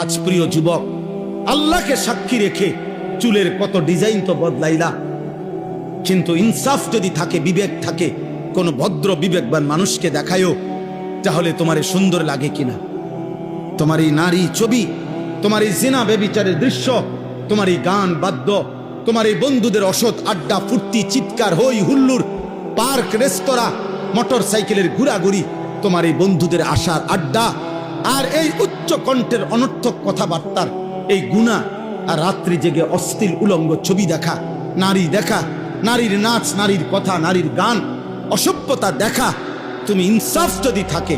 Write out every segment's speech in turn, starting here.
আজ প্রিয় যুবক, আল্লাহকে সাক্ষী রেখে চুলের কত ডিজাইন তো বদলাইলা, কিন্তু ইনসাফ যদি থাকে, বিবেক থাকে, কোন ভদ্র বিবেকবান মানুষকে দেখায়ও, তাহলে তোমার সুন্দর লাগে কিনা? তোমার এই নারী ছবি, তোমার এই জিনা ব্যভিচারের দৃশ্য, তোমার এই গান বাদ্য, তোমার এই বন্ধুদের অসৎ আড্ডা, ফুর্তি, চিৎকার, হই হুল্লুর, পার্ক, রেস্তোরাঁ, মোটর সাইকেলের ঘোরাঘুরি, তোমার এই বন্ধুদের আশার আড্ডা, আর এই উচ্চ কণ্ঠের অনর্থক কথাবার্তার এই গুনাহ, আর রাত্রি জেগে অশ্লীল উলঙ্গ ছবি দেখা, নারী দেখা, নারীর নাচ, নারীর কথা, নারীর গান, অসভ্যতা দেখা, তুমি ইনসাফ যদি থাকে,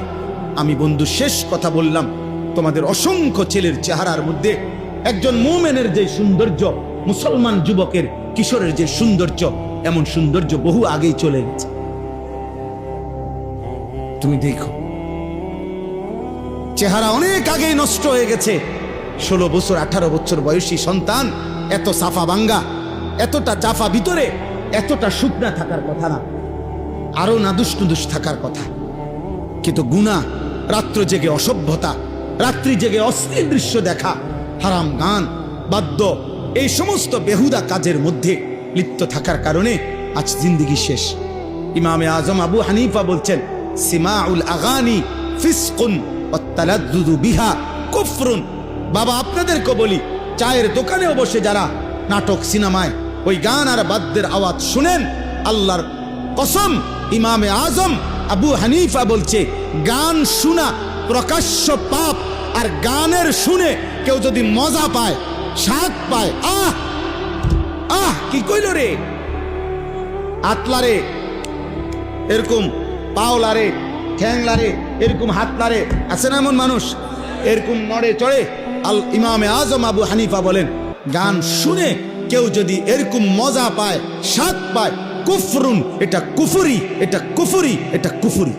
আমি বন্ধু শেষ কথা বললাম, তোমাদের অসংখ্য ছেলের চেহারার মধ্যে একজন মুমিনের যে সৌন্দর্য, মুসলমান যুবকের, কিশোরের যে সৌন্দর্য, এমন সৌন্দর্য বহু আগেই চলে গেছে। তুমি দেখো, চেহারা অনেক আগেই নষ্ট হয়ে গেছে। 16 বছর 18 বছর বয়সী সন্তান এত সাফা ভাঙ্গা, এতটা চাফা ভিতরে, এতটা শুকনা থাকার কথা না, আরো নাদুস নুদুস থাকার কথা। কিন্তু গুনাহ, রাত্র জেগে অসভ্যতা, রাত্রি জেগে অশ্লীল দৃশ্য দেখা, হারাম গান বাদ্য, এই সমস্ত বেহুদা কাজের মধ্যে লিপ্ত থাকার কারণে আজ জিন্দেগি শেষ। ইমামে আজম আবু হানিফা বলছেন, সিমাউল আগানি ফিসকুন ওয়াত তালাদ্দুদু বিহা কুফরুন। বাবা, আপনাদেরকে বলি, চায়ের দোকানেও বসে যারা নাটক, সিনেমায় ওই গান আর বাদ্যের আওয়াজ শুনেন, আল্লাহর কসম, ইমামে আজম আবু হানিফা বলছে, গান শোনা প্রকাশ্য পাপ, আর গানের শুনে কেউ যদি মজা পায়, স্বাদ পায়, আহ আহ কি কইল রে, আতলারে, এরকম পাওলারে, ঠ্যাংলারে, এরকম হাতলারে, আছে না এমন মানুষ, এরকম নড়ে চড়ে। আল ইমামে আজম আবু হানিফা বলেন, গান শুনে কেউ যদি এরকম মজা পায়, স্বাদ পায়, কুফরুন, এটা কুফরি, এটা কুফরি, এটা কুফরি।